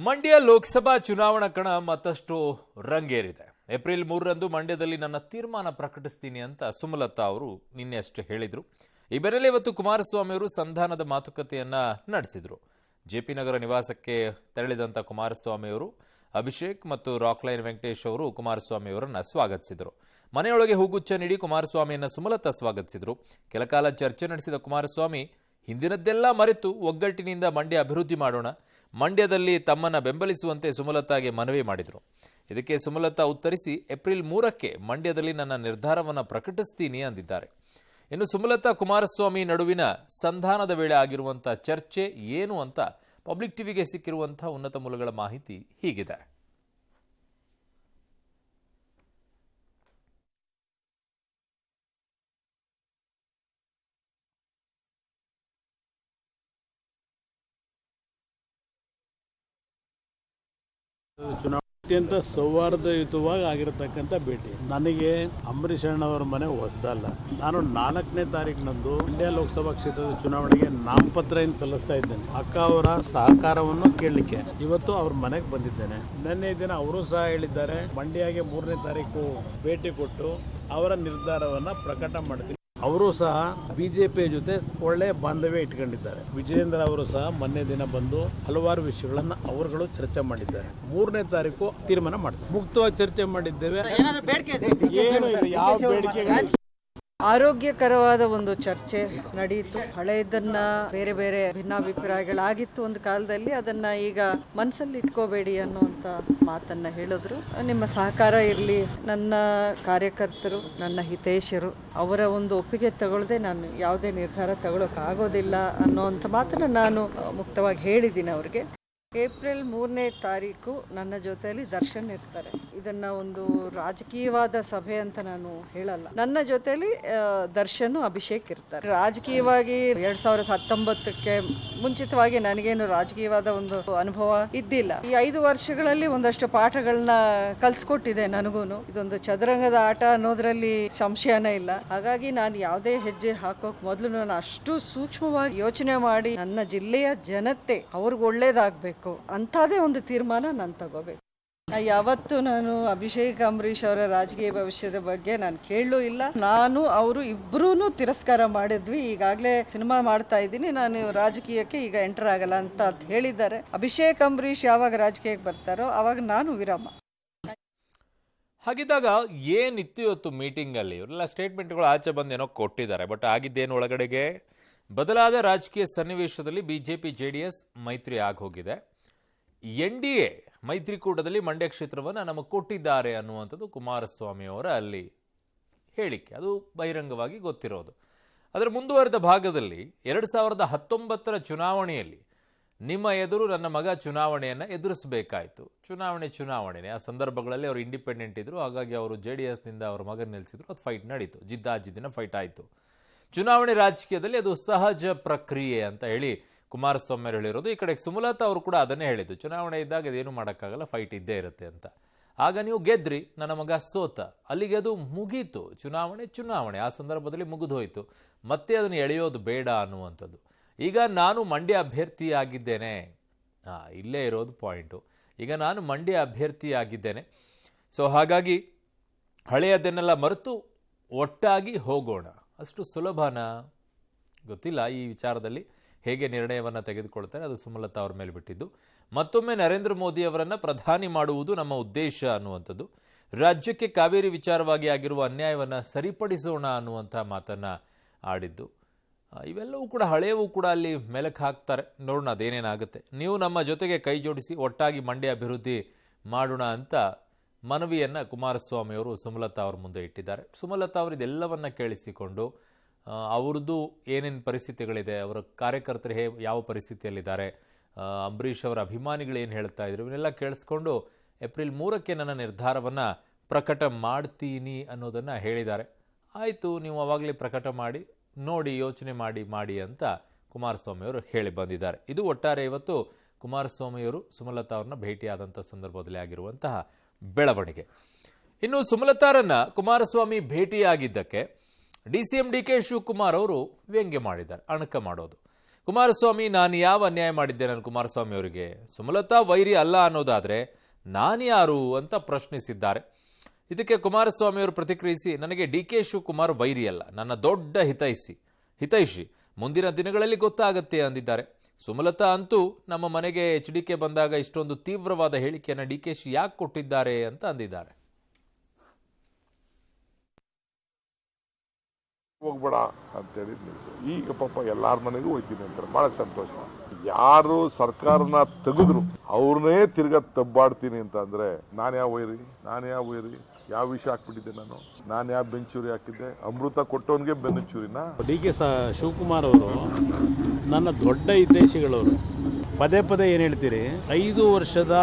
ಮಂಡ್ಯ ಲೋಕಸಭಾ ಚುನಾವಣಾ ಕಣ ಮತ್ತಷ್ಟು ರಂಗೇರಿದೆ. ಏಪ್ರಿಲ್ 3ರಂದು ಮಂಡ್ಯದಲ್ಲಿ ನನ್ನ ತೀರ್ಮಾನ ಪ್ರಕಟಿಸ್ತೀನಿ ಅಂತ ಸುಮಲತಾ ಅವರು ನಿನ್ನೆ ಅಷ್ಟೇ ಹೇಳಿದ್ರು. ಈ ಬೆನ್ನಲ್ಲೇ ಇವತ್ತು ಕುಮಾರಸ್ವಾಮಿ ಅವರು ಸಂಧಾನದ ಮಾತುಕತೆಯನ್ನ ನಡೆಸಿದ್ರು. ಜೆಪಿ ನಗರ ನಿವಾಸಕ್ಕೆ ತೆರಳಿದಂತ ಕುಮಾರಸ್ವಾಮಿ ಅವರು ಅಭಿಷೇಕ್ ಮತ್ತು ರಾಕ್ಲೈನ್ ವೆಂಕಟೇಶ್ ಅವರು ಕುಮಾರಸ್ವಾಮಿ ಅವರನ್ನ ಸ್ವಾಗತಿಸಿದರು. ಮನೆಯೊಳಗೆ ಹೂಗುಚ್ಛ ನೀಡಿ ಕುಮಾರಸ್ವಾಮಿಯನ್ನ ಸುಮಲತಾ ಸ್ವಾಗತಿಸಿದ್ರು. ಕೆಲಕಾಲ ಚರ್ಚೆ ನಡೆಸಿದ ಕುಮಾರಸ್ವಾಮಿ ಹಿಂದಿನದ್ದೆಲ್ಲ ಮರೆತು ಒಗ್ಗಟ್ಟಿನಿಂದ ಮಂಡ್ಯ ಅಭಿವೃದ್ಧಿ ಮಾಡೋಣ, ಮಂಡ್ಯದಲ್ಲಿ ತಮ್ಮನ್ನ ಬೆಂಬಲಿಸುವಂತೆ ಸುಮಲತಾಗೆ ಮನವಿ ಮಾಡಿದರು. ಇದಕ್ಕೆ ಸುಮಲತಾ ಉತ್ತರಿಸಿ ಏಪ್ರಿಲ್ 3ಕ್ಕೆ ಮಂಡ್ಯದಲ್ಲಿ ನನ್ನ ನಿರ್ಧಾರವನ್ನು ಪ್ರಕಟಿಸ್ತೀನಿ ಅಂದಿದ್ದಾರೆ. ಇನ್ನು ಸುಮಲತಾ ಕುಮಾರಸ್ವಾಮಿ ನಡುವಿನ ಸಂಧಾನದ ವೇಳೆ ಆಗಿರುವಂತಹ ಚರ್ಚೆ ಏನು ಅಂತ ಪಬ್ಲಿಕ್ ಟಿವಿಗೆ ಸಿಕ್ಕಿರುವಂತಹ ಉನ್ನತ ಮೂಲಗಳ ಮಾಹಿತಿ ಹೀಗಿದೆ. ಚುನಾವಣೆ ಅತ್ಯಂತ ಸೌಹಾರ್ದಯುತವಾಗಿ ಆಗಿರತಕ್ಕಂಥ ಭೇಟಿ. ನನಗೆ ಅಂಬರೀಷ್ ಅಣ್ಣವರ ಮನೆ ಹೊಸದಲ್ಲ. ನಾನು 4ನೇ ತಾರೀಕಿನಂದು ಮಂಡ್ಯ ಲೋಕಸಭಾ ಕ್ಷೇತ್ರದ ಚುನಾವಣೆಗೆ ನಾಮಪತ್ರ ಸಲ್ಲಿಸ್ತಾ ಇದ್ದೇನೆ. ಅಕ್ಕ ಅವರ ಸಹಕಾರವನ್ನು ಕೇಳಲಿಕ್ಕೆ ಇವತ್ತು ಅವ್ರ ಮನೆಗೆ ಬಂದಿದ್ದೇನೆ. ನಿನ್ನೆ ದಿನ ಅವರು ಸಹ ಹೇಳಿದ್ದಾರೆ, ಮಂಡ್ಯಗೆ 3ನೇ ತಾರೀಕು ಭೇಟಿ ಕೊಟ್ಟು ಅವರ ನಿರ್ಧಾರವನ್ನು ಪ್ರಕಟ ಮಾಡ್ತೀನಿ. ಅವರು ಸಹ ಬಿಜೆಪಿ ಜೊತೆ ಒಳ್ಳೆ ಬಾಂಧವ್ಯ ಇಟ್ಕೊಂಡಿದ್ದಾರೆ. ವಿಜಯೇಂದ್ರ ಅವರು ಸಹ ಮೊನ್ನೆ ದಿನ ಬಂದು ಹಲವಾರು ವಿಷಯಗಳನ್ನ ಅವರುಗಳು ಚರ್ಚೆ ಮಾಡಿದ್ದಾರೆ. 3ನೇ ತಾರೀಕು ತೀರ್ಮಾನ ಮಾಡ್ತಾರೆ. ಮುಕ್ತವಾಗಿ ಚರ್ಚೆ ಮಾಡಿದ್ದೇವೆ. ಏನು ಇಲ್ಲ, ಯಾವ ಬೇಡಿಕೆ ಆರೋಗ್ಯಕರವಾದ ಒಂದು ಚರ್ಚೆ ನಡೆಯಿತು. ಹಳೆಯದನ್ನ ಬೇರೆ ಬೇರೆ ಭಿನ್ನಾಭಿಪ್ರಾಯಗಳಾಗಿತ್ತು ಒಂದು ಕಾಲದಲ್ಲಿ, ಅದನ್ನ ಈಗ ಮನಸ್ಸಲ್ಲಿ ಇಟ್ಕೋಬೇಡಿ ಅನ್ನುವಂತ ಮಾತನ್ನ ಹೇಳಿದ್ರು. ನಿಮ್ಮ ಸಹಕಾರ ಇರಲಿ, ನನ್ನ ಕಾರ್ಯಕರ್ತರು, ನನ್ನ ಹಿತೈಷಿರು ಅವರ ಒಂದು ಒಪ್ಪಿಗೆ ತಗೊಳ್ಳದೆ ನಾನು ಯಾವುದೇ ನಿರ್ಧಾರ ತಗೊಳ್ಳೋಕೆ ಆಗೋದಿಲ್ಲ ಅನ್ನೋಂಥ ಮಾತನ್ನ ನಾನು ಮುಕ್ತವಾಗಿ ಹೇಳಿದ್ದೀನಿ ಅವ್ರಿಗೆ. ಏಪ್ರಿಲ್ 3ನೇ ತಾರೀಕು ನನ್ನ ಜೊತೆಯಲ್ಲಿ ದರ್ಶನ್ ಇರ್ತಾರೆ. ಇದನ್ನ ಒಂದು ರಾಜಕೀಯವಾದ ಸಭೆ ಅಂತ ನಾನು ಹೇಳಲ್ಲ. ನನ್ನ ಜೊತೆಯಲ್ಲಿ ದರ್ಶನ್, ಅಭಿಷೇಕ್ ಇರ್ತಾರೆ. ರಾಜಕೀಯವಾಗಿ 2019ಕ್ಕೆ ಮುಂಚಿತವಾಗಿ ನನಗೇನು ರಾಜಕೀಯವಾದ ಒಂದು ಅನುಭವ ಇದ್ದಿಲ್ಲ. ಈ 5 ವರ್ಷಗಳಲ್ಲಿ ಒಂದಷ್ಟು ಪಾಠಗಳನ್ನ ಕಲ್ಸ್ಕೊಟ್ಟಿದೆ ನನಗೂನು. ಇದೊಂದು ಚದುರಂಗದ ಆಟ ಅನ್ನೋದ್ರಲ್ಲಿ ಸಂಶಯನೇ ಇಲ್ಲ. ಹಾಗಾಗಿ ನಾನು ಯಾವುದೇ ಹೆಜ್ಜೆ ಹಾಕೋಕ್ ಮೊದಲು ನಾನು ಅಷ್ಟು ಸೂಕ್ಷ್ಮವಾಗಿ ಯೋಚನೆ ಮಾಡಿ ನನ್ನ ಜಿಲ್ಲೆಯ ಜನತೆ ಅವ್ರಿಗೆ ಒಳ್ಳೇದಾಗಬೇಕು ಅಂತಾದೇ ಒಂದು ತೀರ್ಮಾನ ನಾನು ತಗೋಬೇಕು. ಯಾವತ್ತು ನಾನು ಅಭಿಷೇಕ್ ಅಂಬರೀಷ್ ಅವರ ರಾಜಕೀಯ ಭವಿಷ್ಯದ ಬಗ್ಗೆ ನಾನು ಕೇಳಲೂ ಇಲ್ಲ. ನಾನು ಅವರು ಇಬ್ಬರೂ ತಿರಸ್ಕಾರ ಮಾಡಿದ್ವಿ. ಈಗಾಗಲೇ ಸಿನಿಮಾ ಮಾಡ್ತಾ ಇದ್ದೀನಿ, ನಾನು ರಾಜಕೀಯಕ್ಕೆ ಈಗ ಎಂಟರ್ ಆಗಲ್ಲ ಅಂತ ಹೇಳಿದ್ದಾರೆ. ಅಭಿಷೇಕ್ ಅಂಬರೀಷ್ ಯಾವಾಗ ರಾಜಕೀಯಕ್ಕೆ ಬರ್ತಾರೋ ಅವಾಗ ನಾನು ವಿರಾಮ. ಹಾಗಿದ್ದಾಗ ಏನಿತ್ತು ಇವತ್ತು ಮೀಟಿಂಗ್ ಅಲ್ಲಿ? ಇವರೆಲ್ಲ ಸ್ಟೇಟ್ಮೆಂಟ್ಗಳು ಆಚೆ ಬಂದೇನೋ ಕೊಟ್ಟಿದ್ದಾರೆ. ಬಟ್ ಆಗಿದ್ದೇನು ಒಳಗಡೆಗೆ ಬದಲಾದ ರಾಜಕೀಯ ಸನ್ನಿವೇಶದಲ್ಲಿ ಬಿಜೆಪಿ ಜೆಡಿಎಸ್ ಮೈತ್ರಿ ಆಗೋಗಿದೆ. NDA ಮೈತ್ರಿಕೂಟದಲ್ಲಿ ಮಂಡ್ಯ ಕ್ಷೇತ್ರವನ್ನು ನಮಗೆ ಕೊಟ್ಟಿದ್ದಾರೆ ಅನ್ನುವಂಥದ್ದು ಕುಮಾರಸ್ವಾಮಿ ಅವರ ಅಲ್ಲಿ ಹೇಳಿಕೆ. ಅದು ಬಹಿರಂಗವಾಗಿ ಗೊತ್ತಿರೋದು. ಅದರ ಮುಂದುವರೆದ ಭಾಗದಲ್ಲಿ 2019ರ ಚುನಾವಣೆಯಲ್ಲಿ ನಿಮ್ಮ ಎದುರು ನನ್ನ ಮಗ ಚುನಾವಣೆಯನ್ನು ಎದುರಿಸಬೇಕಾಯಿತು. ಚುನಾವಣೆನೇ. ಆ ಸಂದರ್ಭಗಳಲ್ಲಿ ಅವರು ಇಂಡಿಪೆಂಡೆಂಟ್ ಇದ್ರು. ಹಾಗಾಗಿ ಅವರು JDSನಿಂದ ಅವರ ಮಗನ ನಿಲ್ಲಿಸಿದ್ರು. ಅದು ಫೈಟ್ ನಡೀತು. ಜಿದ್ದಾಜಿದ್ದಿನ ಫೈಟ್ ಆಯಿತು. ಚುನಾವಣೆ ರಾಜಕೀಯದಲ್ಲಿ ಅದು ಸಹಜ ಪ್ರಕ್ರಿಯೆ ಅಂತ ಹೇಳಿ ಕುಮಾರಸ್ವಾಮಿ ಅವರು ಹೇಳಿರೋದು. ಈ ಕಡೆ ಸುಮಲತಾ ಅವರು ಕೂಡ ಅದನ್ನೇ ಹೇಳಿದ್ದು, ಚುನಾವಣೆ ಇದ್ದಾಗ ಅದೇನು ಮಾಡೋಕ್ಕಾಗಲ್ಲ, ಫೈಟ್ ಇದ್ದೇ ಇರುತ್ತೆ ಅಂತ. ಆಗ ನೀವು ಗೆದ್ರಿ, ನನ್ನ ಮಗ ಸೋತ, ಅಲ್ಲಿಗೆ ಅದು ಮುಗೀತು. ಚುನಾವಣೆ ಆ ಸಂದರ್ಭದಲ್ಲಿ ಮುಗಿದೋಯ್ತು. ಮತ್ತೆ ಅದನ್ನು ಎಳೆಯೋದು ಬೇಡ ಅನ್ನುವಂಥದ್ದು. ಈಗ ನಾನು ಮಂಡ್ಯ ಅಭ್ಯರ್ಥಿಯಾಗಿದ್ದೇನೆ. ಇಲ್ಲೇ ಇರೋದು ಪಾಯಿಂಟು. ಈಗ ನಾನು ಮಂಡ್ಯ ಅಭ್ಯರ್ಥಿಯಾಗಿದ್ದೇನೆ. ಸೊ ಹಾಗಾಗಿ ಹಳೆಯದನ್ನೆಲ್ಲ ಮರೆತು ಒಟ್ಟಾಗಿ ಹೋಗೋಣ. ಅಷ್ಟು ಸುಲಭನಾ? ಗೊತ್ತಿಲ್ಲ. ಈ ವಿಚಾರದಲ್ಲಿ ಹೇಗೆ ನಿರ್ಣಯವನ್ನು ತೆಗೆದುಕೊಳ್ತಾರೆ ಅದು ಸುಮಲತಾ ಅವ್ರ ಮೇಲೆ ಬಿಟ್ಟಿದ್ದು. ಮತ್ತೊಮ್ಮೆ ನರೇಂದ್ರ ಮೋದಿ ಅವರನ್ನು ಪ್ರಧಾನಿ ಮಾಡುವುದು ನಮ್ಮ ಉದ್ದೇಶ ಅನ್ನುವಂಥದ್ದು. ರಾಜ್ಯಕ್ಕೆ ಕಾವೇರಿ ವಿಚಾರವಾಗಿ ಆಗಿರುವ ಅನ್ಯಾಯವನ್ನು ಸರಿಪಡಿಸೋಣ ಅನ್ನುವಂಥ ಮಾತನ್ನು ಆಡಿದ್ದು. ಇವೆಲ್ಲವೂ ಕೂಡ ಹಳೆಯವು ಕೂಡ ಅಲ್ಲಿ ಮೆಲುಕು ಹಾಕ್ತಾರೆ. ನೋಡೋಣ ಅದೇನೇನಾಗುತ್ತೆ. ನೀವು ನಮ್ಮ ಜೊತೆಗೆ ಕೈ ಜೋಡಿಸಿ ಒಟ್ಟಾಗಿ ಮಂಡ್ಯ ಅಭಿವೃದ್ಧಿ ಮಾಡೋಣ ಅಂತ ಮನವಿಯನ್ನು ಕುಮಾರಸ್ವಾಮಿ ಅವರು ಸುಮಲತಾ ಅವ್ರ ಮುಂದೆ ಇಟ್ಟಿದ್ದಾರೆ. ಸುಮಲತಾ ಅವರು ಇದೆಲ್ಲವನ್ನ ಕೇಳಿಸಿಕೊಂಡು ಅವ್ರದ್ದು ಏನೇನು ಪರಿಸ್ಥಿತಿಗಳಿದೆ, ಅವರ ಕಾರ್ಯಕರ್ತರು ಯಾವ ಪರಿಸ್ಥಿತಿಯಲ್ಲಿದ್ದಾರೆ, ಅಂಬರೀಷ್ ಅವರ ಅಭಿಮಾನಿಗಳು ಏನು ಹೇಳ್ತಾ ಇದ್ರು, ಇವನ್ನೆಲ್ಲ ಕೇಳಿಸ್ಕೊಂಡು ಏಪ್ರಿಲ್ 3ಕ್ಕೆ ನನ್ನ ನಿರ್ಧಾರವನ್ನು ಪ್ರಕಟ ಮಾಡ್ತೀನಿ ಅನ್ನೋದನ್ನು ಹೇಳಿದ್ದಾರೆ. ಆಯಿತು, ನೀವು ಅವಾಗಲೇ ಪ್ರಕಟ ಮಾಡಿ ನೋಡಿ, ಯೋಚನೆ ಮಾಡಿ ಅಂತ ಕುಮಾರಸ್ವಾಮಿ ಅವರು ಹೇಳಿ ಬಂದಿದ್ದಾರೆ. ಇದು ಒಟ್ಟಾರೆ ಇವತ್ತು ಕುಮಾರಸ್ವಾಮಿಯವರು ಸುಮಲತಾ ಅವ್ರನ್ನ ಭೇಟಿಯಾದಂಥ ಸಂದರ್ಭದಲ್ಲಿ ಆಗಿರುವಂತಹ ಬೆಳವಣಿಗೆ. ಇನ್ನು ಸುಮಲತಾರನ್ನ ಕುಮಾರಸ್ವಾಮಿ ಭೇಟಿಯಾಗಿದ್ದಕ್ಕೆ DCM DK ಶಿವಕುಮಾರ್ ಅವರು ವ್ಯಂಗ್ಯ ಮಾಡಿದ್ದಾರೆ. ಅಣಕ ಮಾಡೋದು. ಕುಮಾರಸ್ವಾಮಿ, ನಾನು ಯಾವ ಅನ್ಯಾಯ ಮಾಡಿದ್ದೆ ನಾನು ಕುಮಾರಸ್ವಾಮಿ ಅವರಿಗೆ? ಸುಮಲತಾ ವೈರಿ ಅಲ್ಲ ಅನ್ನೋದಾದ್ರೆ ನಾನ್ಯಾರು ಅಂತ ಪ್ರಶ್ನಿಸಿದ್ದಾರೆ. ಇದಕ್ಕೆ ಕುಮಾರಸ್ವಾಮಿ ಅವರು ಪ್ರತಿಕ್ರಿಯಿಸಿ, ನನಗೆ DK ಶಿವಕುಮಾರ್ ವೈರಿ ಅಲ್ಲ, ನನ್ನ ದೊಡ್ಡ ಹಿತೈಷಿ, ಮುಂದಿನ ದಿನಗಳಲ್ಲಿ ಗೊತ್ತಾಗತ್ತೆ ಅಂದಿದ್ದಾರೆ. ಸುಮಲತಾ ಅಂತೂ ನಮ್ಮ ಮನೆಗೆ HDK ಬಂದಾಗ ಇಷ್ಟೊಂದು ತೀವ್ರವಾದ ಹೇಳಿಕೆಯನ್ನು DKಶಿ ಯಾಕೆ ಕೊಟ್ಟಿದ್ದಾರೆ ಅಂತ ಅಂದಿದ್ದಾರೆ. ಹೋಗ್ಬೇಡ ಅಂತೇಳಿ ನಿಲ್ಸು. ಈಗ ಪಾಪ ಎಲ್ಲಾರ ಮನೆಗೂ ಹೋಯ್ತೀನಿ ಅಂತಾರೆ, ಬಹಳ ಸಂತೋಷ. ಯಾರು ಸರ್ಕಾರನ ತೆಗೆದ್ರು ಅವ್ರನ್ನೇ ತಿರ್ಗಾ ತಬ್ಬಾಡ್ತೀನಿ ಅಂತ ಅಂದ್ರೆ ನಾನು ಯಾವ ವೈರಿ, ಯಾವ ವಿಷಯ ಹಾಕ್ಬಿಟ್ಟಿದ್ದೆ ನಾನು ಯಾವ ಬೆಂಚೂರಿ ಹಾಕಿದ್ದೆ? ಅಮೃತ ಕೊಟ್ಟವನ್ಗೆ ಬೆನ್ನುಚೂರಿನ? DK ಶಿವಕುಮಾರ್ ಅವರು ನನ್ನ ದೊಡ್ಡ ಹಿತೈಷಿಗಳವರು. ಪದೇ ಏನು ಹೇಳ್ತೀರಿ? 5 ವರ್ಷದ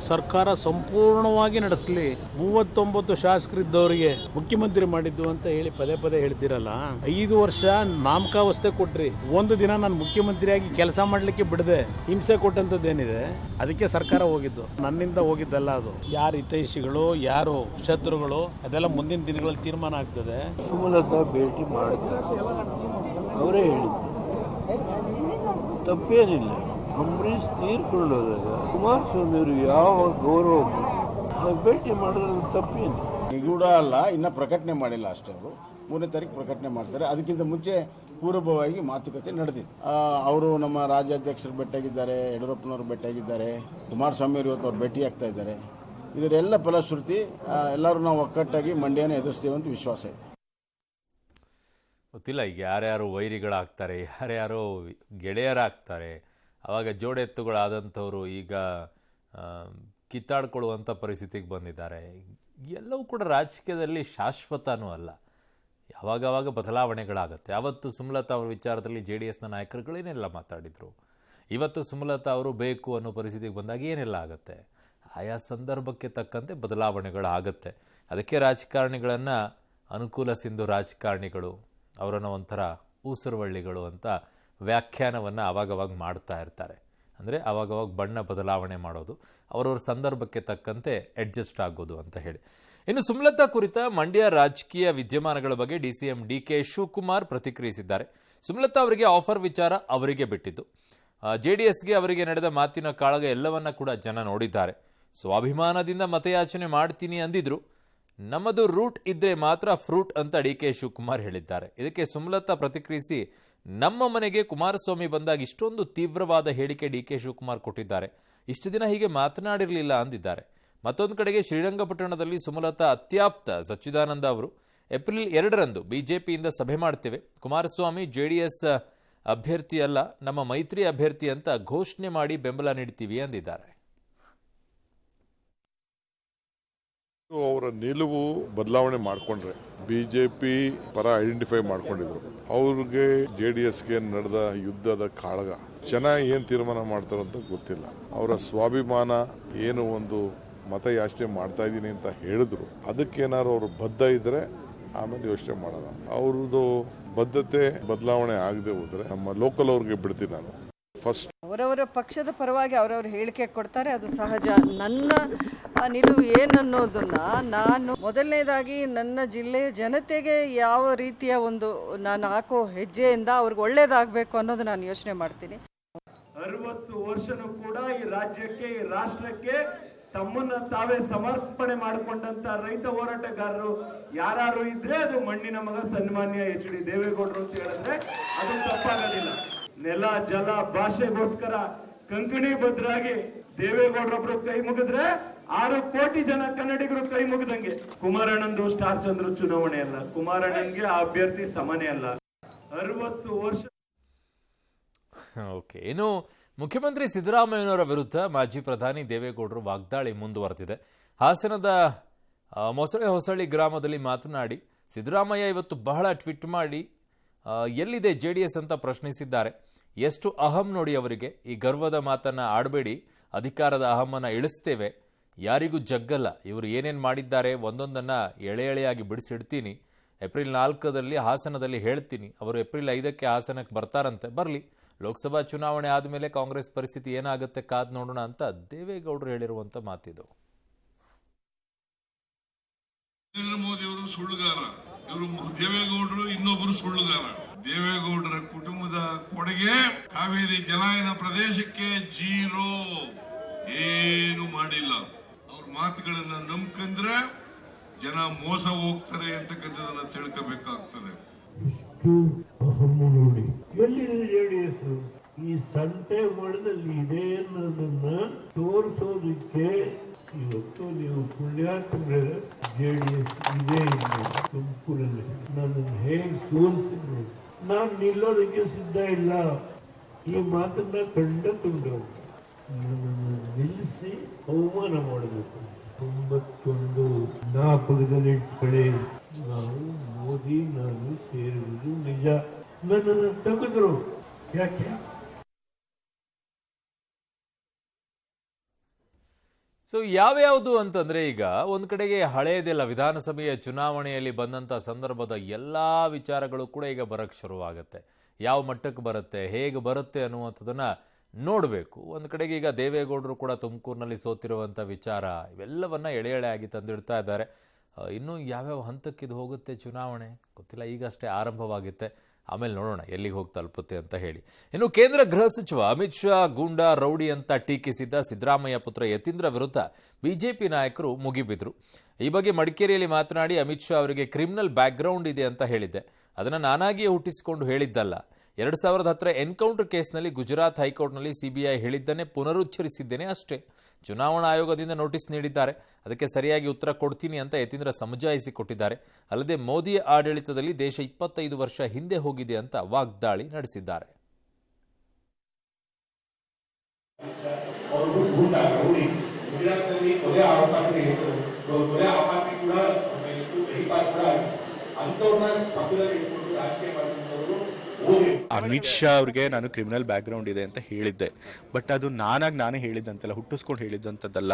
ಸರ್ಕಾರ ಸಂಪೂರ್ಣವಾಗಿ ನಡೆಸಲಿ, 39 ಶಾಸಕರಿದ್ದವರಿಗೆ ಮುಖ್ಯಮಂತ್ರಿ ಮಾಡಿದ್ದು ಅಂತ ಹೇಳಿ ಪದೇ ಹೇಳ್ತೀರಲ್ಲ. 5 ವರ್ಷ ನಾಮಕಾವಸ್ಥೆ ಕೊಟ್ರಿ, ಒಂದು ದಿನ ನಾನು ಮುಖ್ಯಮಂತ್ರಿಯಾಗಿ ಕೆಲಸ ಮಾಡಲಿಕ್ಕೆ ಬಿಡದೆ ಹಿಂಸೆ ಕೊಟ್ಟಂತದ್ದೇನಿದೆ, ಅದಕ್ಕೆ ಸರ್ಕಾರ ಹೋಗಿದ್ದು, ನನ್ನಿಂದ ಹೋಗಿದ್ದಲ್ಲ. ಅದು ಯಾರು ಹಿತೈಷಿಗಳು ಯಾರು ಶತ್ರುಗಳು ಅದೆಲ್ಲ ಮುಂದಿನ ದಿನಗಳಲ್ಲಿ ತೀರ್ಮಾನ ಆಗ್ತದೆ. ಸುಮಲತಾ ಭೇಟಿ ಮಾಡ್ತಾರೆ, ಅವರೇ ಹೇಳಿದ್ದು, ತಪ್ಪೇನಿಲ್ಲ. ಅಂಬರೀಷ್ ತೀರ್ಕೊಂಡೋದಾಗ ಕುಮಾರಸ್ವಾಮಿ ಅವರು ಯಾವ ಗೌರವ ಭೇಟಿ ಮಾಡೋದ್ರಲ್ಲಿ ತಪ್ಪೇನು? ನಿಗೂಢ ಅಲ್ಲ, ಇನ್ನು ಪ್ರಕಟಣೆ ಮಾಡಿಲ್ಲ ಅಷ್ಟೇ. ಅವರು 3ನೇ ತಾರೀಕು ಪ್ರಕಟಣೆ ಮಾಡ್ತಾರೆ. ಅದಕ್ಕಿಂತ ಮುಂಚೆ ಪೂರ್ವಭಾವಿಯಾಗಿ ಮಾತುಕತೆ ನಡೆದಿತ್ತು. ಅವರು ನಮ್ಮ ರಾಜ್ಯಾಧ್ಯಕ್ಷರು ಭೇಟಿಯಾಗಿದ್ದಾರೆ, ಯಡಿಯೂರಪ್ಪನವರು ಭೇಟಿಯಾಗಿದ್ದಾರೆ, ಕುಮಾರಸ್ವಾಮಿ ಅವರು ಇವತ್ತು ಅವ್ರು ಭೇಟಿ ಆಗ್ತಾ ಇದ್ದಾರೆ. ಇದರೆಲ್ಲ ಫಲಶ್ರುತಿ. ಎಲ್ಲರೂ ನಾವು ಒಕ್ಕಟ್ಟಾಗಿ ಮಂಡ್ಯನ ಎದುರಿಸ್ತೀವಿ ಅಂತ ವಿಶ್ವಾಸ ಇದೆ. ಗೊತ್ತಿಲ್ಲ ಈಗ ಯಾರ್ಯಾರು ವೈರಿಗಳಾಗ್ತಾರೆ, ಯಾರ್ಯಾರೋ ಗೆಳೆಯರಾಗ್ತಾರೆ. ಆವಾಗ ಜೋಡೆತ್ತುಗಳಾದಂಥವ್ರು ಈಗ ಕಿತ್ತಾಡ್ಕೊಳ್ಳುವಂಥ ಪರಿಸ್ಥಿತಿಗೆ ಬಂದಿದ್ದಾರೆ. ಎಲ್ಲವೂ ಕೂಡ ರಾಜಕೀಯದಲ್ಲಿ ಶಾಶ್ವತನೂ ಅಲ್ಲ, ಯಾವಾಗವಾಗ ಬದಲಾವಣೆಗಳಾಗುತ್ತೆ. ಯಾವತ್ತು ಸುಮಲತಾ ಅವರ ವಿಚಾರದಲ್ಲಿ JDSನ ನಾಯಕರುಗಳೇನೆಲ್ಲ ಮಾತಾಡಿದರು, ಇವತ್ತು ಸುಮಲತಾ ಅವರು ಬೇಕು ಅನ್ನೋ ಪರಿಸ್ಥಿತಿಗೆ ಬಂದಾಗ ಏನೆಲ್ಲ ಆಗುತ್ತೆ. ಆಯಾ ಸಂದರ್ಭಕ್ಕೆ ತಕ್ಕಂತೆ ಬದಲಾವಣೆಗಳಾಗುತ್ತೆ. ಅದಕ್ಕೆ ರಾಜಕಾರಣಿಗಳನ್ನು ಅನುಕೂಲ ಸಿಂಧು ರಾಜಕಾರಣಿಗಳು, ಅವರನ್ನು ಒಂಥರ ಊಸರವಳ್ಳಿಗಳು ಅಂತ ವ್ಯಾಖ್ಯಾನವನ್ನು ಆವಾಗವಾಗ ಮಾಡ್ತಾ ಇರ್ತಾರೆ. ಅಂದರೆ ಆವಾಗವಾಗ ಬಣ್ಣ ಬದಲಾವಣೆ ಮಾಡೋದು, ಅವರವ್ರ ಸಂದರ್ಭಕ್ಕೆ ತಕ್ಕಂತೆ ಅಡ್ಜಸ್ಟ್ ಆಗೋದು ಅಂತ ಹೇಳಿ. ಇನ್ನು ಸುಮಲತಾ ಕುರಿತ ಮಂಡ್ಯ ರಾಜಕೀಯ ವಿದ್ಯಮಾನಗಳ ಬಗ್ಗೆ DCM DK ಶಿವಕುಮಾರ್ ಪ್ರತಿಕ್ರಿಯಿಸಿದ್ದಾರೆ. ಸುಮಲತಾ ಅವರಿಗೆ ಆಫರ್ ವಿಚಾರ ಅವರಿಗೆ ಬಿಟ್ಟಿದ್ದು, JDSಗೆ ಅವರಿಗೆ ನಡೆದ ಮಾತಿನ ಕಾಳಗ ಎಲ್ಲವನ್ನ ಕೂಡ ಜನ ನೋಡಿದ್ದಾರೆ. ಸ್ವಾಭಿಮಾನದಿಂದ ಮತಯಾಚನೆ ಮಾಡ್ತೀನಿ ಅಂದಿದ್ರು, ನಮ್ಮದು ರೂಟ್ ಇದ್ರೆ ಮಾತ್ರ ಫ್ರೂಟ್ ಅಂತ DK ಶಿವಕುಮಾರ್ ಹೇಳಿದ್ದಾರೆ. ಇದಕ್ಕೆ ಸುಮಲತಾ ಪ್ರತಿಕ್ರಿಯಿಸಿ, ನಮ್ಮ ಮನೆಗೆ ಕುಮಾರಸ್ವಾಮಿ ಬಂದಾಗ ಇಷ್ಟೊಂದು ತೀವ್ರವಾದ ಹೇಳಿಕೆ DK ಶಿವಕುಮಾರ್ ಕೊಟ್ಟಿದ್ದಾರೆ, ಇಷ್ಟು ದಿನ ಹೀಗೆ ಮಾತನಾಡಿರಲಿಲ್ಲ ಅಂದಿದ್ದಾರೆ. ಮತ್ತೊಂದು ಕಡೆಗೆ ಶ್ರೀರಂಗಪಟ್ಟಣದಲ್ಲಿ ಸುಮಲತಾ ಅತ್ಯಾಪ್ತ ಸಚ್ಚಿದಾನಂದ ಅವರು ಏಪ್ರಿಲ್ 2ರಂದು ಬಿಜೆಪಿಯಿಂದ ಸಭೆ ಮಾಡ್ತೇವೆ, ಕುಮಾರಸ್ವಾಮಿ JDS ಅಭ್ಯರ್ಥಿ ಅಲ್ಲ, ನಮ್ಮ ಮೈತ್ರಿ ಅಭ್ಯರ್ಥಿ ಅಂತ ಘೋಷಣೆ ಮಾಡಿ ಬೆಂಬಲ ನೀಡ್ತೀವಿ ಅಂದಿದ್ದಾರೆ. ಅವರ ನಿಲುವು ಬದಲಾವಣೆ ಮಾಡ್ಕೊಂಡ್ರೆ ಬಿಜೆಪಿ ಪರ ಐಡೆಂಟಿಫೈ ಮಾಡ್ಕೊಂಡಿದ್ರು. ಅವ್ರಿಗೆ JDSಗೆ ನಡೆದ ಯುದ್ಧದ ಕಾಳಗ ಜನ ಏನ್ ತೀರ್ಮಾನ ಮಾಡ್ತಾರೋ ಅಂತ ಗೊತ್ತಿಲ್ಲ. ಅವರ ಸ್ವಾಭಿಮಾನ ಏನು ಒಂದು ಮತಯಾಚನೆ ಮಾಡ್ತಾ ಇದ್ದೀನಿ ಅಂತ ಹೇಳಿದ್ರು, ಅದಕ್ಕೇನಾದ್ರು ಅವರು ಬದ್ಧ ಇದ್ರೆ ಆಮೇಲೆ ಯೋಚನೆ ಮಾಡೋಣ. ಅವ್ರದ್ದು ಬದ್ಧತೆ ಬದಲಾವಣೆ ಆಗದೆ ಹೋದ್ರೆ ನಮ್ಮ ಲೋಕಲ್ ಅವ್ರಿಗೆ ಬಿಡ್ತೀನಿ ನಾನು. ಫಸ್ಟ್ ಅವರವರ ಪಕ್ಷದ ಪರವಾಗಿ ಅವರವರು ಹೇಳಿಕೆ ಕೊಡ್ತಾರೆ, ಅದು ಸಹಜ. ನನ್ನ ನಿಲುವು ಏನನ್ನೋದನ್ನ ನಾನು ಮೊದಲನೇದಾಗಿ ನನ್ನ ಜಿಲ್ಲೆಯ ಜನತೆಗೆ ಯಾವ ರೀತಿಯ ಒಂದು ನಾನು ಹಾಕೋ ಹೆಜ್ಜೆಯಿಂದ ಅವ್ರಿಗೆ ಒಳ್ಳೇದಾಗಬೇಕು ಅನ್ನೋದು ನಾನು ಯೋಚನೆ ಮಾಡ್ತೀನಿ. 60 ವರ್ಷನೂ ಕೂಡ ಈ ರಾಜ್ಯಕ್ಕೆ, ಈ ರಾಷ್ಟ್ರಕ್ಕೆ ತಮ್ಮನ್ನ ತಾವೇ ಸಮರ್ಪಣೆ ಮಾಡಿಕೊಂಡಂತ ರೈತ ಹೋರಾಟಗಾರರು ಯಾರು ಇದ್ರೆ ಅದು ಮಣ್ಣಿನ ಮಗ ಸನ್ಮಾನ್ಯ HD ದೇವೇಗೌಡರು ಅಂತ ಹೇಳಿದ್ರೆ ಅದು ತಪ್ಪಾಗೋದಿಲ್ಲ. ನೆಲ ಜಲ ಭಾಷೆಗೋಸ್ಕರ ಕಂಕಣಿ ಬದ್ರಾಗಿ ದೇವೇಗೌಡರೊಬ್ರು ಕೈ ಮುಗಿದ್ರೆ 6 ಕೋಟಿ ಜನ ಕನ್ನಡಿಗರು ಕೈ ಮುಗಿದಂಗೆ. ಕುಮಾರಣ್ಣಂದು ಸ್ಟಾರ್ ಚಂದ್ರ ಚುನಾವಣೆ ಅಲ್ಲ, ಕುಮಾರಣ್ಣನ್ಗೆ ಆ ಅಭ್ಯರ್ಥಿ ಸಮನೆ ಅಲ್ಲ. 60 ವರ್ಷ. ಓಕೆ, ಇನ್ನು ಮುಖ್ಯಮಂತ್ರಿ ಸಿದ್ದರಾಮಯ್ಯನವರ ವಿರುದ್ಧ ಮಾಜಿ ಪ್ರಧಾನಿ ದೇವೇಗೌಡರು ವಾಗ್ದಾಳಿ ಮುಂದುವರೆದಿದೆ. ಹಾಸನದ ಮೊಸಳೆ ಹೊಸಳ್ಳಿ ಗ್ರಾಮದಲ್ಲಿ ಮಾತನಾಡಿ ಸಿದ್ದರಾಮಯ್ಯ ಇವತ್ತು ಬಹಳ ಟ್ವೀಟ್ ಮಾಡಿ ಎಲ್ಲಿದೆ JDS ಅಂತ ಪ್ರಶ್ನಿಸಿದ್ದಾರೆ. ಎಷ್ಟು ಅಹಂ ನೋಡಿ ಅವರಿಗೆ, ಈ ಗರ್ವದ ಮಾತನ್ನ ಆಡಬೇಡಿ, ಅಧಿಕಾರದ ಅಹಮನ್ನ ಇಳಿಸ್ತೇವೆ, ಯಾರಿಗೂ ಜಗ್ಗಲ್ಲ, ಇವರು ಏನೇನು ಮಾಡಿದ್ದಾರೆ ಒಂದೊಂದನ್ನು ಎಳೆಯಾಗಿ ಬಿಡಿಸಿಡ್ತೀನಿ, ಏಪ್ರಿಲ್ 4ರಲ್ಲಿ ಹಾಸನದಲ್ಲಿ ಹೇಳ್ತೀನಿ, ಅವರು ಏಪ್ರಿಲ್ 5ಕ್ಕೆ ಹಾಸನಕ್ಕೆ ಬರ್ತಾರಂತೆ, ಬರಲಿ, ಲೋಕಸಭಾ ಚುನಾವಣೆ ಆದಮೇಲೆ ಕಾಂಗ್ರೆಸ್ ಪರಿಸ್ಥಿತಿ ಏನಾಗುತ್ತೆ ಕಾದ್ ನೋಡೋಣ ಅಂತ ದೇವೇಗೌಡರು ಹೇಳಿರುವಂಥ ಮಾತಿದು. ನರೇಂದ್ರ ಮೋದಿ ಅವರು ಸುಳ್ಳುಗಾರ, ಇವರು ದೇವೇಗೌಡರು ಇನ್ನೊಬ್ಬರು ಸುಳ್ಳುಗಾರ. ದೇವೇಗೌಡರ ಕುಟುಂಬದ ಕೊಡುಗೆ ಕಾವೇರಿ ಜಲಾನಯನ ಪ್ರದೇಶಕ್ಕೆ ಜೀರೋ, ಏನು ಮಾಡಿಲ್ಲ. ಅವ್ರ ಮಾತುಗಳನ್ನ ನಂಬ್ಕಂದ್ರೆ ಜನ ಮೋಸ ಹೋಗ್ತಾರೆ ಅಂತಕ್ಕಂಥದನ್ನ ತಿಳ್ಕೋಬೇಕಾಗ್ತದೆ. ಇಷ್ಟು ಅಹಂ ನೋಡಿ ಎಲ್ಲಿದೆ ಜೆಡಿಎಸ್? ಈ ಸಂತೆ ಮಳದಲ್ಲಿ ಇದೆ ಅನ್ನೋದನ್ನ ತೋರಿಸೋದಕ್ಕೆ ಇವತ್ತು ನೀವು ಪುಣ್ಯಾತ್ಮರ ಜೆಡಿಎಸ್ ಇದೆ ತುಮಕೂರಲ್ಲಿ ನನ್ನನ್ನು ಹೇಗೆ ಸೋಲಿಸಿದ್ರು. ನಾನು ನಿಲ್ಲೋದಕ್ಕೆ ಸಿದ್ಧ ಇಲ್ಲ. ಈ ಮಾತನ್ನ ಕಂಡು ನನ್ನನ್ನು ನಿಲ್ಲಿಸಿ ಅವಮಾನ ಮಾಡಬೇಕು. 91 ಜ್ಞಾಪಕದಲ್ಲಿ ಇಟ್ಕೊಳ್ಳಿ. ನಾವು ಮೋದಿ ನಾನು ಸೇರುವುದು ನಿಜ. ನನ್ನನ್ನು ತೆಗೆದ್ರು. ಯಾಕೆ? ಸೊ ಯಾವ್ಯಾವುದು ಅಂತಂದ್ರೆ ಈಗ ಒಂದ್ ಕಡೆಗೆ ಹಳೆಯದೆಲ್ಲ ವಿಧಾನಸಭೆಯ ಚುನಾವಣೆಯಲ್ಲಿ ಬಂದಂತ ಸಂದರ್ಭದ ಎಲ್ಲಾ ವಿಚಾರಗಳು ಕೂಡ ಈಗ ಬರಕ್ ಶುರುವಾಗುತ್ತೆ. ಯಾವ ಮಟ್ಟಕ್ಕೆ ಬರುತ್ತೆ, ಹೇಗೆ ಬರುತ್ತೆ ಅನ್ನುವಂಥದ್ದನ್ನ ನೋಡಬೇಕು. ಒಂದು ಕಡೆಗೆ ಈಗ ದೇವೇಗೌಡರು ಕೂಡ ತುಮಕೂರಿನಲ್ಲಿ ಸೋತಿರುವಂಥ ವಿಚಾರ ಇವೆಲ್ಲವನ್ನ ಎಳೆ ಆಗಿ ತಂದಿಡ್ತಾ ಇದ್ದಾರೆ. ಇನ್ನೂ ಯಾವ್ಯಾವ ಹಂತಕ್ಕೆ ಇದು ಹೋಗುತ್ತೆ ಚುನಾವಣೆ ಗೊತ್ತಿಲ್ಲ. ಈಗಷ್ಟೇ ಆರಂಭವಾಗುತ್ತೆ, ಆಮೇಲೆ ನೋಡೋಣ ಎಲ್ಲಿಗೆ ಹೋಗಿ ತಲುಪುತ್ತೆ ಅಂತ ಹೇಳಿ. ಇನ್ನು ಕೇಂದ್ರ ಗೃಹ ಸಚಿವ ಅಮಿತ್ ಶಾ ಗೂಂಡಾ ರೌಡಿ ಅಂತ ಟೀಕಿಸಿದ್ದ ಸಿದ್ದರಾಮಯ್ಯ ಪುತ್ರ ಯತೀಂದ್ರ ವಿರುದ್ಧ ಬಿಜೆಪಿ ನಾಯಕರು ಮುಗಿಬಿದ್ರು. ಈ ಬಗ್ಗೆ ಮಡಿಕೇರಿಯಲ್ಲಿ ಮಾತನಾಡಿ ಅಮಿತ್ ಶಾ ಅವರಿಗೆ ಕ್ರಿಮಿನಲ್ ಬ್ಯಾಕ್ಗ್ರೌಂಡ್ ಇದೆ ಅಂತ ಹೇಳಿದ್ದೆ, ಅದನ್ನು ನಾನಾಗಿಯೇ ಹುಟ್ಟಿಸಿಕೊಂಡು ಹೇಳಿದ್ದಲ್ಲ. 2010 ಎನ್ಕೌಂಟರ್ ಕೇಸ್ನಲ್ಲಿ ಗುಜರಾತ್ ಹೈಕೋರ್ಟ್ನಲ್ಲಿ ಸಿಬಿಐ ಹೇಳಿದ್ದನ್ನೇ ಪುನರುಚ್ಚರಿಸಿದ್ದೇನೆ ಅಷ್ಟೇ. ಚುನಾವಣಾ ಆಯೋಗದಿಂದ ನೋಟಿಸ್ ನೀಡಿದ್ದಾರೆ, ಅದಕ್ಕೆ ಸರಿಯಾಗಿ ಉತ್ತರ ಕೊಡ್ತೀನಿ ಅಂತ ಯತೀಂದ್ರ ಸಮಜಾಯಿಸಿಕೊಟ್ಟಿದ್ದಾರೆ. ಅಲ್ಲದೆ ಮೋದಿ ಆಡಳಿತದಲ್ಲಿ ದೇಶ 25 ವರ್ಷ ಹಿಂದೆ ಹೋಗಿದೆ ಅಂತ ವಾಗ್ದಾಳಿ ನಡೆಸಿದ್ದಾರೆ. ಅಮಿತ್ ಶಾ ಅವ್ರಿಗೆ ನಾನು ಕ್ರಿಮಿನಲ್ ಬ್ಯಾಕ್ಗ್ರೌಂಡ್ ಇದೆ ಅಂತ ಹೇಳಿದ್ದೆ, ಬಟ್ ಅದು ನಾನೇ ಹೇಳಿದ್ದಂತಲ್ಲ, ಹುಟ್ಟಿಸ್ಕೊಂಡು ಹೇಳಿದ್ದಂಥದ್ದಲ್ಲ.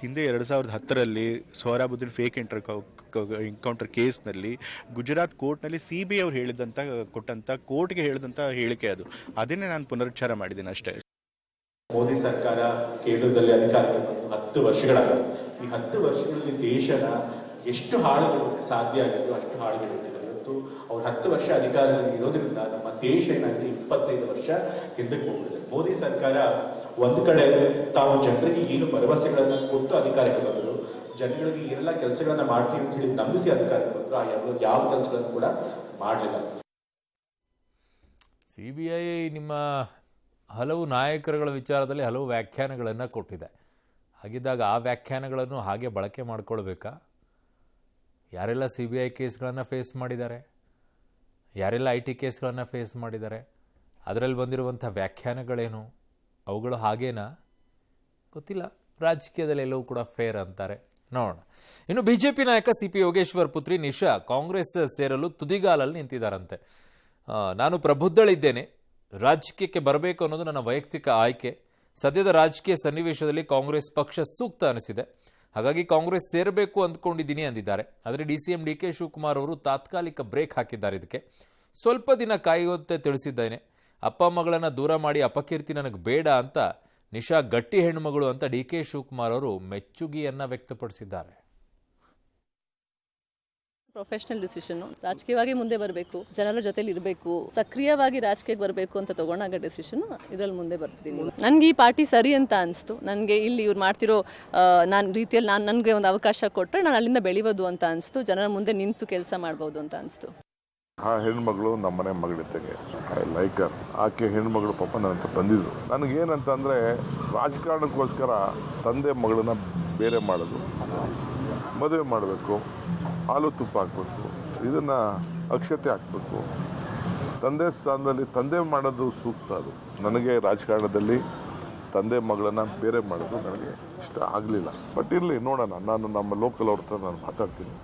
ಹಿಂದೆ 2010ರಲ್ಲಿ ಸೋಹರಾಬುದ್ದೀನ್ ಫೇಕ್ ಎನ್ಕೌಂಟರ್ ಕೇಸ್ನಲ್ಲಿ ಗುಜರಾತ್ ಕೋರ್ಟ್ನಲ್ಲಿ ಸಿಬಿಐ ಅವ್ರು ಕೊಟ್ಟಂತ ಕೋರ್ಟ್ಗೆ ಹೇಳಿದಂಥ ಹೇಳಿಕೆ ಅದು. ಅದನ್ನೇ ನಾನು ಪುನರುಚ್ಚಾರ ಮಾಡಿದ್ದೀನಿ ಅಷ್ಟೇ. ಮೋದಿ ಸರ್ಕಾರ ಕೇಂದ್ರದಲ್ಲಿ ಅಧಿಕಾರಕ್ಕೆ ಬಂದು 10 ವರ್ಷಗಳಾಗಿದೆ. ಈ 10 ವರ್ಷಗಳಲ್ಲಿ ದೇಶನ ಎಷ್ಟು ಹಾಳುಗೊಳ್ಳೋಕ್ಕೆ ಸಾಧ್ಯ ಆಗಿದ್ದು ಅಷ್ಟು ಹಾಳುಗಳಿದೆ. ಅವ್ರು 10 ವರ್ಷ ಅಧಿಕಾರದಲ್ಲಿ ಇರೋದ್ರಿಂದ ನಮ್ಮ ದೇಶ ಏನಾಗಿದೆ 25 ವರ್ಷ ಹಿಂದಕ್ಕೆ ಹೋಗ್ಬಿಟ್ಟಿದೆ. ಮೋದಿ ಸರ್ಕಾರ ಒಂದು ಕಡೆ ತಾವು ಜನರಿಗೆ ಏನು ಭರವಸೆಗಳನ್ನ ಕೊಟ್ಟು ಅಧಿಕಾರಕ್ಕೆ ಬಂದರು, ಜನಗಳಿಗೆ ಏನೆಲ್ಲ ಕೆಲಸಗಳನ್ನ ಮಾಡ್ತೀವಿ ಅಂತ ಹೇಳಿ ನಂಬಿಸಿ ಅಧಿಕಾರಕ್ಕೆ ಬಂದರು, ಆ ಯಾವ ಕೆಲಸಗಳನ್ನು ಕೂಡ ಮಾಡಲಿಲ್ಲ. ಸಿಬಿಐ ನಿಮ್ಮ ಹಲವು ನಾಯಕರುಗಳ ವಿಚಾರದಲ್ಲಿ ಹಲವು ವ್ಯಾಖ್ಯಾನಗಳನ್ನು ಕೊಟ್ಟಿದೆ. ಹಾಗಿದ್ದಾಗ ಆ ವ್ಯಾಖ್ಯಾನಗಳನ್ನು ಹಾಗೆ ಬಳಕೆ ಮಾಡ್ಕೊಳ್ಬೇಕಾ? ಯಾರೆಲ್ಲ ಸಿಬಿಐ ಕೇಸ್ಗಳನ್ನು ಫೇಸ್ ಮಾಡಿದ್ದಾರೆ, ಯಾರೆಲ್ಲ IT ಕೇಸ್ಗಳನ್ನು ಫೇಸ್ ಮಾಡಿದ್ದಾರೆ, ಅದರಲ್ಲಿ ಬಂದಿರುವಂಥ ವ್ಯಾಖ್ಯಾನಗಳೇನು, ಅವುಗಳು ಹಾಗೇನಾ ಗೊತ್ತಿಲ್ಲ. ರಾಜಕೀಯದಲ್ಲಿ ಎಲ್ಲವೂ ಕೂಡ ಫೇರ್ ಅಂತಾರೆ, ನೋಡೋಣ. ಇನ್ನು ಬಿಜೆಪಿ ನಾಯಕ CP ಯೋಗೇಶ್ವರ್ ಪುತ್ರಿ ನಿಶಾ ಕಾಂಗ್ರೆಸ್ ಸೇರಲು ತುದಿಗಾಲಲ್ಲಿ ನಿಂತಿದ್ದಾರಂತೆ. ನಾನು ಪ್ರಬುದ್ಧಳಿದ್ದೇನೆ, ರಾಜಕೀಯಕ್ಕೆ ಬರಬೇಕು ಅನ್ನೋದು ನನ್ನ ವೈಯಕ್ತಿಕ ಆಯ್ಕೆ. ಸದ್ಯದ ರಾಜಕೀಯ ಸನ್ನಿವೇಶದಲ್ಲಿ ಕಾಂಗ್ರೆಸ್ ಪಕ್ಷ ಸೂಕ್ತ ಅನಿಸಿದೆ, ಹಾಗಾಗಿ ಕಾಂಗ್ರೆಸ್ ಸೇರಬೇಕು ಅಂದ್ಕೊಂಡಿದ್ದೀನಿ ಅಂದಿದ್ದಾರೆ. ಆದರೆ DCM DK ಶಿವಕುಮಾರ್ ಅವರು ತಾತ್ಕಾಲಿಕ ಬ್ರೇಕ್ ಹಾಕಿದ್ದಾರೆ. ಇದಕ್ಕೆ ಸ್ವಲ್ಪ ದಿನ ಕಾಯುವಂತೆ ತಿಳಿಸಿದ್ದೇನೆ. ಅಪ್ಪ ಮಗಳನ್ನು ದೂರ ಮಾಡಿ ಅಪಕೀರ್ತಿ ನನಗೆ ಬೇಡ ಅಂತ ನಿಶಾ ಗಟ್ಟಿ ಹೆಣ್ಣುಮಗಳು ಅಂತ DK ಶಿವಕುಮಾರ್ ಅವರು ಮೆಚ್ಚುಗೆಯನ್ನ ವ್ಯಕ್ತಪಡಿಸಿದ್ದಾರೆ. ಪ್ರೊಫೆಷನಲ್ ಡಿಸಿಷನ್, ರಾಜಕೀಯವಾಗಿ ಮುಂದೆ ಬರಬೇಕು, ಜನರ ಜೊತೆಲಿ ಇರಬೇಕು, ಸಕ್ರಿಯವಾಗಿ ರಾಜಕೀಯಕ್ಕೆ ಬರಬೇಕು ಅಂತ ತಗೊಂಡಾಗ ಡಿಸಿಷನ್ ಇದರಲ್ಲಿ ಮುಂದೆ ಬರ್ತಿದ್ದೀನಿ. ನನಗೆ ಈ ಪಾರ್ಟಿ ಸರಿ ಅಂತ ಅನಿಸ್ತು. ನನಗೆ ಇಲ್ಲಿ ಇವ್ರು ಮಾಡ್ತಿರೋ ರೀತಿಯಲ್ಲಿ ನನಗೆ ಒಂದು ಅವಕಾಶ ಕೊಟ್ಟರೆ ನಾನು ಅಲ್ಲಿಂದ ಬೆಳಿಬೋದು ಅಂತ ಅನಿಸ್ತು. ಜನರ ಮುಂದೆ ನಿಂತು ಕೆಲಸ ಮಾಡ್ಬೋದು ಅಂತ ಅನಿಸ್ತು. ಆ ಹೆಣ್ಮಗಳು ನಮ್ಮನೆ ಮಗಳಿದ್ದಗೆ, ಐ ಲೈಕ್ ಹರ್. ಆಕೆ ಹೆಣ್ಮಗಳು ಪಾಪ ನನ್ನ ಹತ್ರ ಬಂದಿದ್ರು. ನನಗೇನಂತಂದರೆ ರಾಜಕಾರಣಕ್ಕೋಸ್ಕರ ತಂದೆ ಮಗಳನ್ನ ಬೇರೆ ಮಾಡೋದು, ಮದುವೆ ಮಾಡಬೇಕು, ಹಾಲು ತುಪ್ಪ ಹಾಕಬೇಕು, ಇದನ್ನು ಅಕ್ಷತೆ ಹಾಕಬೇಕು, ತಂದೆ ಸ್ಥಾನದಲ್ಲಿ ತಂದೆ ಮಾಡೋದು ಸೂಕ್ತ. ಅದು ನನಗೆ ರಾಜಕಾರಣದಲ್ಲಿ ತಂದೆ ಮಗಳನ್ನು ಬೇರೆ ಮಾಡೋದು ನನಗೆ ಇಷ್ಟ ಆಗಲಿಲ್ಲ. ಬಟ್ ಇರಲಿ, ನೋಡೋಣ. ನಾನು ನಮ್ಮ ಲೋಕಲ್ ಅವ್ರ ಹತ್ರ ನಾನು ಮಾತಾಡ್ತೀನಿ.